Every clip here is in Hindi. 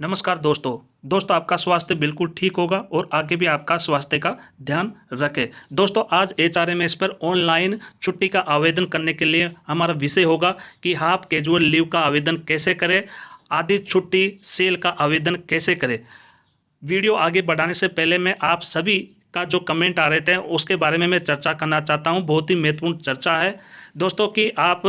नमस्कार दोस्तों आपका स्वास्थ्य बिल्कुल ठीक होगा और आगे भी आपका स्वास्थ्य का ध्यान रखें। दोस्तों आज एचआरएमएस पर ऑनलाइन छुट्टी का आवेदन करने के लिए हमारा विषय होगा कि हाफ कैजुअल लीव का आवेदन कैसे करें, आधी छुट्टी सेल का आवेदन कैसे करें। वीडियो आगे बढ़ाने से पहले मैं आप सभी का जो कमेंट आ रहे थे उसके बारे में मैं चर्चा करना चाहता हूँ। बहुत ही महत्वपूर्ण चर्चा है दोस्तों कि आप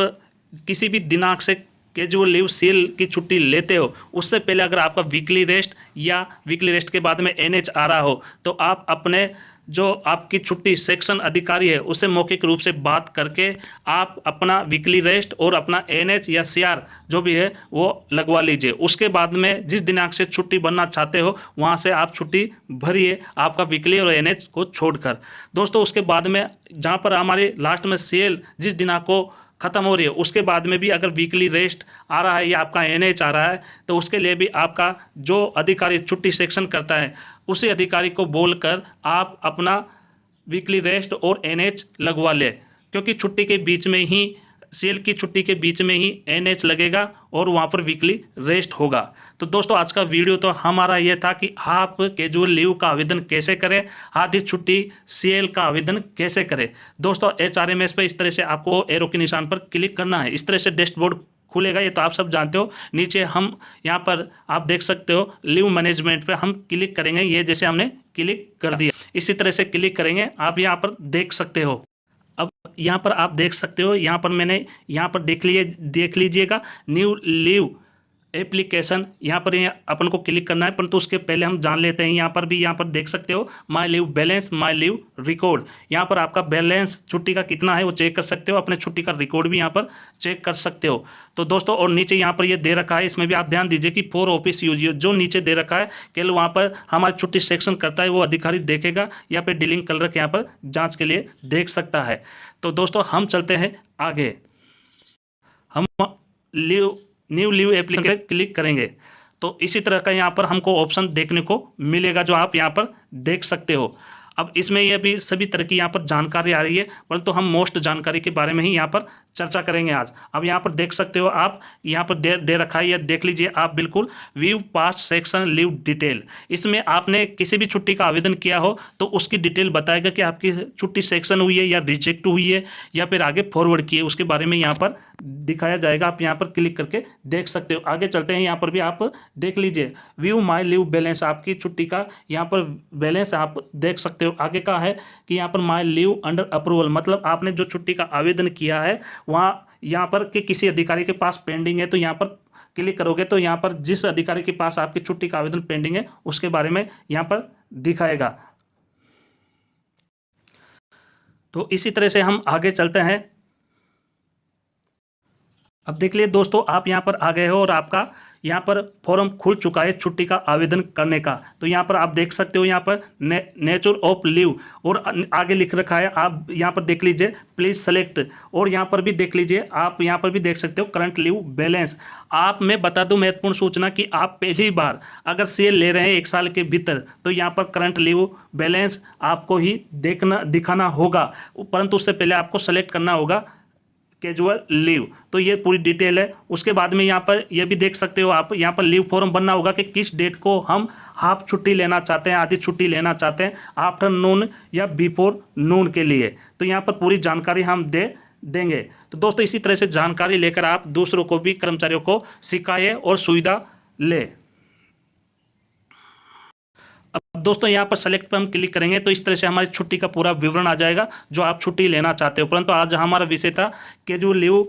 किसी भी दिनांक से कैजुअल लीव सेल की छुट्टी लेते हो उससे पहले अगर आपका वीकली रेस्ट या वीकली रेस्ट के बाद में एनएच आ रहा हो तो आप अपने जो आपकी छुट्टी सेक्शन अधिकारी है उससे मौखिक रूप से बात करके आप अपना वीकली रेस्ट और अपना एनएच या सीआर जो भी है वो लगवा लीजिए। उसके बाद में जिस दिनांक से छुट्टी बनना चाहते हो वहाँ से आप छुट्टी भरिए आपका वीकली और एनएच को छोड़कर। दोस्तों उसके बाद में जहाँ पर हमारे लास्ट में सेल जिस दिनांक को ख़त्म हो रही है उसके बाद में भी अगर वीकली रेस्ट आ रहा है या आपका एनएच आ रहा है तो उसके लिए भी आपका जो अधिकारी छुट्टी सेक्शन करता है उसी अधिकारी को बोलकर आप अपना वीकली रेस्ट और एनएच लगवा ले, क्योंकि छुट्टी के बीच में ही सेल की छुट्टी के बीच में ही एनएच लगेगा और वहाँ पर वीकली रेस्ट होगा। तो दोस्तों आज का वीडियो तो हमारा ये था कि आप कैजुअल लीव का आवेदन कैसे करें, आधी छुट्टी सेल का आवेदन कैसे करें। दोस्तों एचआरएमएस पे इस तरह से आपको एरो के निशान पर क्लिक करना है, इस तरह से डैशबोर्ड खुलेगा, ये तो आप सब जानते हो। नीचे हम यहाँ पर आप देख सकते हो लीव मैनेजमेंट पे हम क्लिक करेंगे, ये जैसे हमने क्लिक कर दिया इसी तरह से क्लिक करेंगे। आप यहाँ पर देख सकते हो, अब यहाँ पर आप देख सकते हो, यहाँ पर मैंने यहाँ पर देख लीजिएगा न्यू लीव एप्लीकेशन, यहाँ पर अपन को क्लिक करना है। परंतु उसके पहले हम जान लेते हैं, यहाँ पर भी यहाँ पर देख सकते हो माई लीव बैलेंस, माई लीव रिकॉर्ड। यहाँ पर आपका बैलेंस छुट्टी का कितना है वो चेक कर सकते हो, अपने छुट्टी का रिकॉर्ड भी यहाँ पर चेक कर सकते हो। तो दोस्तों और नीचे यहाँ पर ये दे रखा है, इसमें भी आप ध्यान दीजिए कि फॉर ऑफिस यूज जो नीचे दे रखा है केवल वहाँ पर हमारी छुट्टी सेक्शन करता है वो अधिकारी देखेगा, या फिर डीलिंग क्लर्क यहाँ पर जाँच के लिए देख सकता है। तो दोस्तों हम चलते हैं आगे, हम न्यू लीव एप्लीकेशन क्लिक करेंगे तो इसी तरह का यहाँ पर हमको ऑप्शन देखने को मिलेगा जो आप यहाँ पर देख सकते हो। अब इसमें यह भी सभी तरह की यहाँ पर जानकारी आ रही है, परंतु हम मोस्ट जानकारी के बारे में ही यहाँ पर चर्चा करेंगे आज। अब यहाँ पर देख सकते हो आप, यहाँ पर दे रखा है, या देख लीजिए आप बिल्कुल view past section leave detail. इसमें आपने किसी भी छुट्टी का आवेदन किया हो तो उसकी डिटेल बताएगा कि आपकी छुट्टी सेक्शन हुई है या रिजेक्ट हुई है या फिर आगे फॉरवर्ड की है, उसके बारे में यहाँ पर दिखाया जाएगा। आप यहाँ पर क्लिक करके देख सकते हो। आगे चलते हैं, यहाँ पर भी आप देख लीजिए व्यू माई लीव बैलेंस, आपकी छुट्टी का यहाँ पर बैलेंस आप देख सकते हो। आगे का है कि यहाँ पर माई लीव अंडर अप्रूवल, मतलब आपने जो छुट्टी का आवेदन किया है वहाँ यहाँ पर कि किसी अधिकारी के पास पेंडिंग है, तो यहाँ पर क्लिक करोगे तो यहाँ पर जिस अधिकारी के पास आपकी छुट्टी का आवेदन पेंडिंग है उसके बारे में यहाँ पर दिखाएगा। तो इसी तरह से हम आगे चलते हैं। अब देख लिए दोस्तों आप यहाँ पर आ गए हो और आपका यहाँ पर फॉर्म खुल चुका है छुट्टी का आवेदन करने का। तो यहाँ पर आप देख सकते हो यहाँ पर नेचर ऑफ लीव और आगे लिख रखा है, आप यहाँ पर देख लीजिए प्लीज सेलेक्ट, और यहाँ पर भी देख लीजिए आप यहाँ पर भी देख सकते हो करंट लीव बैलेंस। आप मैं बता दूं महत्वपूर्ण सूचना कि आप पहली बार अगर सेल ले रहे हैं 1 साल के भीतर तो यहाँ पर करंट लीव बैलेंस आपको ही दिखाना होगा, परंतु उससे पहले आपको सेलेक्ट करना होगा कैजुअल लीव। तो ये पूरी डिटेल है। उसके बाद में यहाँ पर ये भी देख सकते हो आप, यहाँ पर लीव फॉर्म बनना होगा कि किस डेट को हम हाफ छुट्टी लेना चाहते हैं, आधी छुट्टी लेना चाहते हैं, आफ्टर नून या बिफोर नून के लिए। तो यहाँ पर पूरी जानकारी हम देंगे। तो दोस्तों इसी तरह से जानकारी लेकर आप दूसरों को भी, कर्मचारियों को सिखाए और सुविधा ले। अब दोस्तों यहाँ पर सेलेक्ट पर हम क्लिक करेंगे तो इस तरह से हमारी छुट्टी का पूरा विवरण आ जाएगा जो आप छुट्टी लेना चाहते हो। परंतु आज हमारा विषय था कैजुअल लीव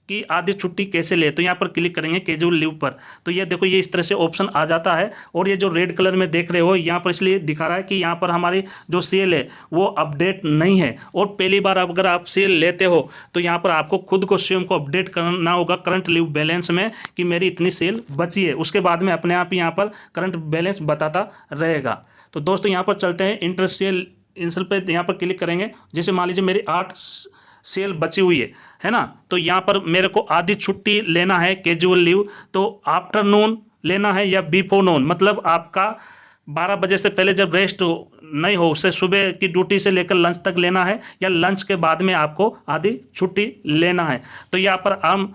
की आधी छुट्टी कैसे ले। तो यहाँ पर क्लिक करेंगे कैजुअल लीव पर, तो ये देखो ये इस तरह से ऑप्शन आ जाता है। और ये जो रेड कलर में देख रहे हो यहाँ पर इसलिए दिखा रहा है कि यहाँ पर हमारी जो सेल है वो अपडेट नहीं है, और पहली बार अगर आप सेल लेते हो तो यहाँ पर आपको खुद को स्वयं को अपडेट करना होगा करंट लीव बैलेंस में कि मेरी इतनी सेल बची है। उसके बाद में अपने आप यहाँ पर करंट बैलेंस बताता रहेगा। तो दोस्तों यहाँ पर चलते हैं इंटर सेल इंसल पे, यहाँ पर क्लिक करेंगे। जैसे मान लीजिए मेरी 8 सेल बची हुई है ना, तो यहाँ पर मेरे को आधी छुट्टी लेना है कैजुअल लीव, तो आफ्टरनून लेना है या बिफोर नून, मतलब आपका 12 बजे से पहले जब रेस्ट नहीं हो उससे सुबह की ड्यूटी से लेकर लंच तक लेना है, या लंच के बाद में आपको आधी छुट्टी लेना है। तो यहाँ पर हम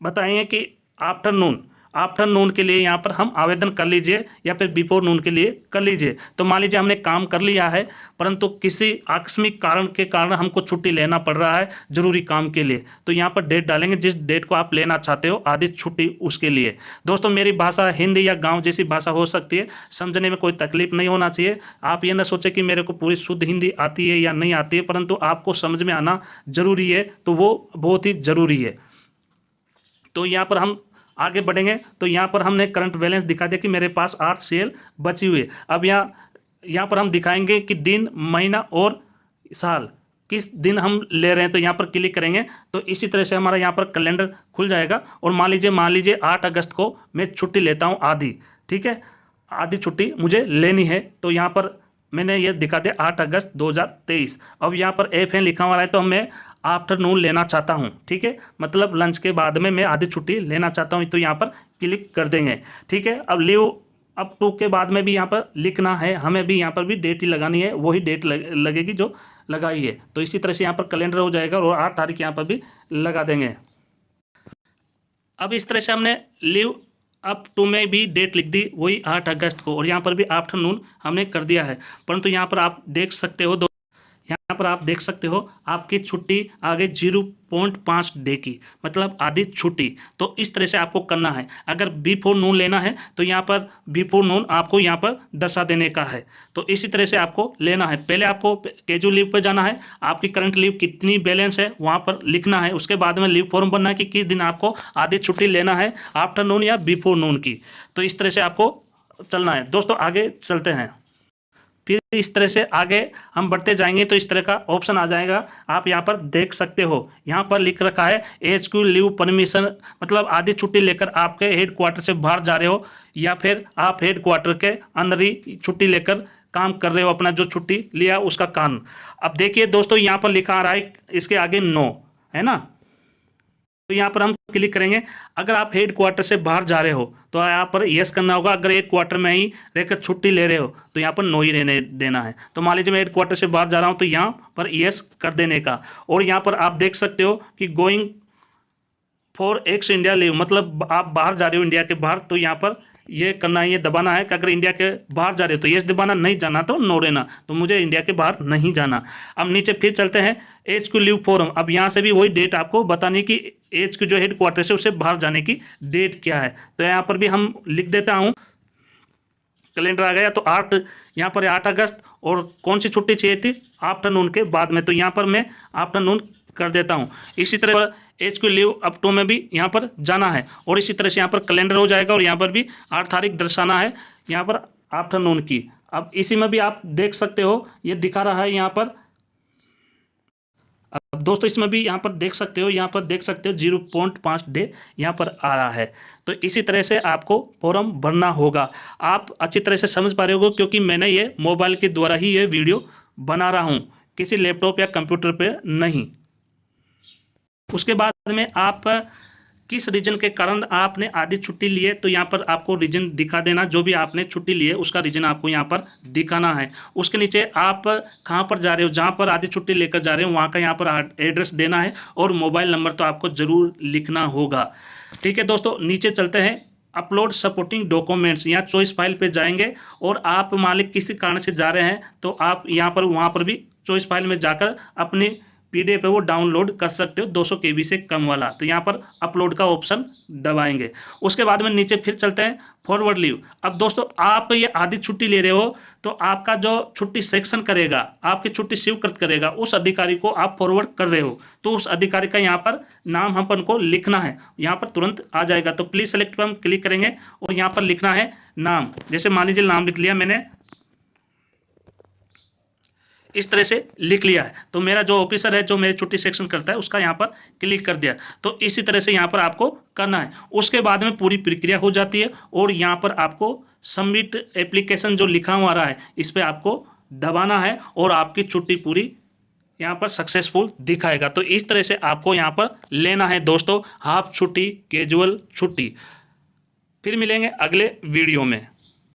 बताएंगे कि आफ्टरनून आफ्टरनून के लिए यहाँ पर हम आवेदन कर लीजिए या फिर बिफोर नून के लिए कर लीजिए। तो मान लीजिए हमने काम कर लिया है, परंतु किसी आकस्मिक कारण के कारण हमको छुट्टी लेना पड़ रहा है जरूरी काम के लिए, तो यहाँ पर डेट डालेंगे जिस डेट को आप लेना चाहते हो आधी छुट्टी उसके लिए। दोस्तों मेरी भाषा हिंदी या गाँव जैसी भाषा हो सकती है, समझने में कोई तकलीफ नहीं होना चाहिए। आप ये ना सोचें कि मेरे को पूरी शुद्ध हिंदी आती है या नहीं आती है, परंतु आपको समझ में आना जरूरी है, तो वो बहुत ही जरूरी है। तो यहाँ पर हम आगे बढ़ेंगे तो यहाँ पर हमने करंट बैलेंस दिखा दिया कि मेरे पास 8 शेयर बची हुई है। अब यहाँ पर हम दिखाएंगे कि दिन, महीना और साल किस दिन हम ले रहे हैं, तो यहाँ पर क्लिक करेंगे तो इसी तरह से हमारा यहाँ पर कैलेंडर खुल जाएगा। और मान लीजिए 8 अगस्त को मैं छुट्टी लेता हूँ आधी, ठीक है, आधी छुट्टी मुझे लेनी है। तो यहाँ पर मैंने ये दिखा दिया 8 अगस्त 2023। अब यहाँ पर FN लिखा हुआ है तो मैं आफ्टरनून लेना चाहता हूँ, ठीक है, मतलब लंच के बाद में मैं आधी छुट्टी लेना चाहता हूँ, तो यहाँ पर क्लिक कर देंगे, ठीक है। अब लीव अप टू के बाद में भी यहाँ पर लिखना है, हमें भी यहाँ पर भी डेट ही लगानी है, वही डेट लगेगी जो लगाई है। तो इसी तरह से यहाँ पर कैलेंडर हो जाएगा और 8 तारीख यहाँ पर भी लगा देंगे। अब इस तरह से हमने लीव अप टू में भी डेट लिख दी, वही 8 अगस्त को, और यहाँ पर भी आफ्टरनून हमने कर दिया है। परंतु यहाँ पर आप देख सकते हो यहाँ पर आप देख सकते हो आपकी छुट्टी आगे 0.5 डे की, मतलब आधी छुट्टी। तो इस तरह से आपको करना है। अगर बिफोर नून लेना है तो यहाँ पर बिफोर नून आपको यहाँ पर दर्शा देने का है। तो इसी तरह से आपको लेना है। पहले आपको कैजुअल लीव पर जाना है, आपकी करंट लीव कितनी बैलेंस है वहाँ पर लिखना है। उसके बाद में लीव फॉर्म भरना है कि किस दिन आपको आधी छुट्टी लेना है, आफ्टरनून या बिफोर नून की। तो इस तरह से आपको चलना है। दोस्तों आगे चलते हैं। फिर इस तरह से आगे हम बढ़ते जाएंगे तो इस तरह का ऑप्शन आ जाएगा, आप यहाँ पर देख सकते हो। यहाँ पर लिख रखा है HQ लीव परमिशन, मतलब आधी छुट्टी लेकर आपके हेड क्वार्टर से बाहर जा रहे हो या फिर आप हेड क्वार्टर के अंदर ही छुट्टी लेकर काम कर रहे हो, अपना जो छुट्टी लिया उसका कारण। अब देखिए दोस्तों यहाँ पर लिखा आ रहा है इसके आगे नो, है ना, तो यहाँ पर हम क्लिक करेंगे। अगर आप हेड क्वार्टर से बाहर जा रहे हो तो यहाँ पर यस करना होगा। अगर हेड क्वार्टर में ही रहकर छुट्टी ले रहे हो तो यहाँ पर नो ही रहने देना है। तो मान लीजिए मैं हेड क्वार्टर से बाहर जा रहा हूँ तो यहाँ पर यस कर देने का। और यहाँ पर आप देख सकते हो कि going for x India leave, मतलब आप बाहर जा रहे हो इंडिया के बाहर, तो यहाँ पर ये करना है, ये दबाना है कि अगर इंडिया के बाहर जा रहे हो तो यस दबाना, नहीं जाना तो नो रहना। तो मुझे इंडिया के बाहर नहीं जाना। अब नीचे फिर चलते हैं HQ लीव फॉर्म। अब यहाँ से भी वही डेट आपको बतानी कि HQ जो हेड क्वार्टर से उससे बाहर जाने की डेट क्या है। तो यहाँ पर भी हम लिख देता हूँ, कैलेंडर आ गया तो 8, यहाँ पर 8 अगस्त, और कौन सी छुट्टी चाहिए थी, आफ्टरनून के बाद में, तो यहाँ पर मैं आफ्टरनून कर देता हूँ। इसी तरह HQ लीव अप टू में भी यहाँ पर जाना है और इसी तरह से यहाँ पर कैलेंडर हो जाएगा और यहाँ पर भी 8 तारीख दर्शाना है यहाँ पर आफ्टरनून की। अब इसी में भी आप देख सकते हो ये दिखा रहा है यहाँ पर। अब दोस्तों इसमें भी यहाँ पर देख सकते हो, 0.5 डे यहाँ पर आ रहा है। तो इसी तरह से आपको फॉर्म भरना होगा। आप अच्छी तरह से समझ पा रहे हो क्योंकि मैंने ये मोबाइल के द्वारा ही ये वीडियो बना रहा हूँ, किसी लैपटॉप या कंप्यूटर पे नहीं। उसके बाद में आप किस रीजन के कारण आपने आधी छुट्टी ली है, तो यहाँ पर आपको रीजन दिखा देना, जो भी आपने छुट्टी ली है उसका रीजन आपको यहाँ पर दिखाना है। उसके नीचे आप कहाँ पर जा रहे हो, जहाँ पर आधी छुट्टी लेकर जा रहे हो वहाँ का यहाँ पर एड्रेस देना है और मोबाइल नंबर तो आपको ज़रूर लिखना होगा। ठीक है दोस्तों, नीचे चलते हैं। अपलोड सपोर्टिंग डॉक्यूमेंट्स, यहाँ चॉइस फाइल पे जाएंगे और आप मालिक किसी कारण से जा रहे हैं तो आप यहाँ पर वहाँ पर भी चॉइस फाइल में जाकर अपने PDF है वो डाउनलोड कर सकते हो 200 KB से कम वाला। तो यहाँ पर अपलोड का ऑप्शन दबाएंगे। उसके बाद में नीचे फिर चलते हैं फॉरवर्ड लीव। अब दोस्तों आप ये आधी छुट्टी ले रहे हो तो आपका जो छुट्टी सेक्शन करेगा, आपकी छुट्टी स्वीकृत करेगा, उस अधिकारी को आप फॉरवर्ड कर रहे हो तो उस अधिकारी का यहाँ पर नाम अपन को लिखना है, यहाँ पर तुरंत आ जाएगा। तो प्लीज सेलेक्ट पर हम क्लिक करेंगे और यहाँ पर लिखना है नाम। जैसे मान लीजिए नाम लिख लिया मैंने, इस तरह से लिख लिया है तो मेरा जो ऑफिसर है जो मेरी छुट्टी सेक्शन करता है उसका यहाँ पर क्लिक कर दिया। तो इसी तरह से यहाँ पर आपको करना है। उसके बाद में पूरी प्रक्रिया हो जाती है और यहाँ पर आपको सबमिट एप्लीकेशन जो लिखा हुआ रहा है इस पर आपको दबाना है और आपकी छुट्टी पूरी यहाँ पर सक्सेसफुल दिखाएगा। तो इस तरह से आपको यहाँ पर लेना है दोस्तों हाफ छुट्टी, कैजुअल छुट्टी। फिर मिलेंगे अगले वीडियो में।